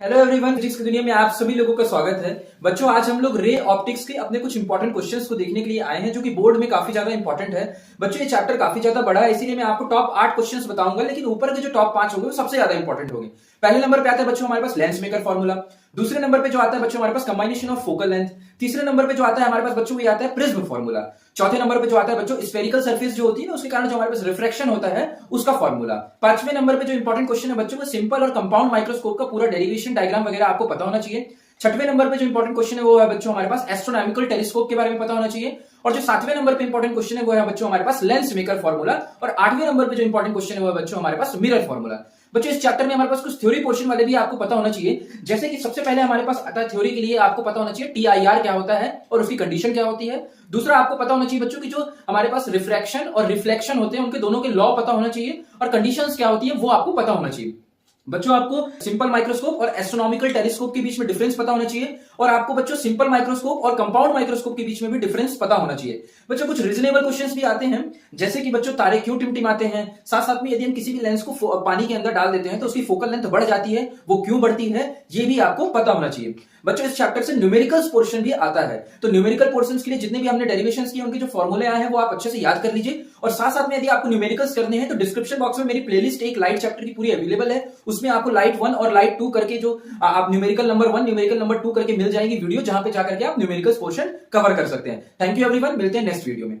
Hello everyone, physics की दुनिया में आप सभी लोगों का स्वागत है। बच्चों, आज हम लोग रे ऑप्टिक्स के अपने कुछ इंपॉर्टेंट क्वेश्चंस को देखने के लिए आए हैं, जो कि बोर्ड में काफी ज्यादा इंपॉर्टेंट है। बच्चों, ये चैप्टर काफी ज्यादा बड़ा है, इसीलिए मैं आपको टॉप 8 क्वेश्चंस बताऊंगा, लेकिन ऊपर के जो टॉप 5 होंगे वो सबसे ज्यादा इंपॉर्टेंट होंगे। पहले नंबर पे आता है बच्चों हमारे पास लेंस मेकर फॉर्मूला। दूसरे नंबर पे जो आता है बच्चों हमारे पास कंबाइनेशन ऑफ फोकल लेंथ। तीसरे नंबर पे जो आता है हमारे पास बच्चों ये आता है प्रिज्म फॉर्मूला। चौथे नंबर पे जो आता है बच्चों स्फेरिकल सरफेस जो होती है ना, उसके कारण जो हमारे पास रिफ्रैक्शन होता है उसका फॉर्मूला। पांचवें नंबर पे जो इंपॉर्टेंट क्वेश्चन है बच्चों, सिंपल और कंपाउंड माइक्रोस्कोप का पूरा डेरिवेशन डायग्राम वगैरह आपको पता होना चाहिए। छठवें नंबर पे जो इंपॉर्टेंट क्वेश्चन है वो है बच्चों हमारे पास एस्ट्रोनॉमिकल टेलीस्कोप के बारे में पता होना चाहिए। और जो सातवें नंबर पे इंपॉर्टेंट क्वेश्चन है वो है बच्चों हमारे पास लेंस मेकर फॉर्मूला। और आठवें नंबर पे जो इंपॉर्टेंट क्वेश्चन है वो है बच्चों हमारे पास मिरर फॉर्मूला। बच्चों, इस चैप्टर में हमारे पास कुछ थ्योरी पोर्शन वाले भी आपको पता होना चाहिए। जैसे कि सबसे पहले हमारे पास आता है थ्योरी के लिए आपको पता होना चाहिए टीआईआर क्या होता है और उसकी कंडीशन क्या होती है। दूसरा आपको पता होना चाहिए बच्चों की जो हमारे पास रिफ्रैक्शन और रिफ्लेक्शन होते हैं उनके दोनों के लॉ पता होना चाहिए, और कंडीशंस क्या होती है वो आपको पता होना चाहिए। बच्चों, आपको सिंपल माइक्रोस्कोप और एस्ट्रोनॉमिकल टेलीस्कोप के बीच में डिफरेंस पता होना चाहिए, और आपको बच्चों सिंपल माइक्रोस्कोप और कंपाउंड माइक्रोस्कोप के बीच में भी डिफरेंस पता होना चाहिए। बच्चों, कुछ रीजनेबल क्वेश्चंस भी आते हैं, जैसे कि बच्चों तारे क्यों टिमटिमाते हैं। साथ साथ में यदि हम किसी भी लेंस को पानी के अंदर डाल देते हैं तो उसकी फोकल लेंथ बढ़ जाती है, वो क्यों बढ़ती है, ये भी आपको पता होना चाहिए। बच्चों, इस चैप्टर से न्यूमेरिकल्स पोर्शन भी आता है, तो न्यूमेरिकल पोर्शंस के लिए जितने भी हमने डेरिवेशंस किए उनके जो फॉर्मूले आए हैं वो आप अच्छे से याद कर लीजिए। और साथ साथ में यदि आपको न्यूमेरिकल्स करने हैं तो डिस्क्रिप्शन बॉक्स में मेरी प्लेलिस्ट एक लाइट चैप्टर की पूरी अवेलेबल है, उसमें आपको लाइट 1 और लाइट 2 करके जो आप न्यूमेरिकल नंबर 1 न्यूमेरिकल नंबर 2 करके मिल जाएगी वीडियो, जहां पे जाकर के आप न्यूमेरिकल्स पोर्शन कवर कर सकते हैं। थैंक यू एवरीवन, मिलते हैं नेक्स्ट वीडियो में।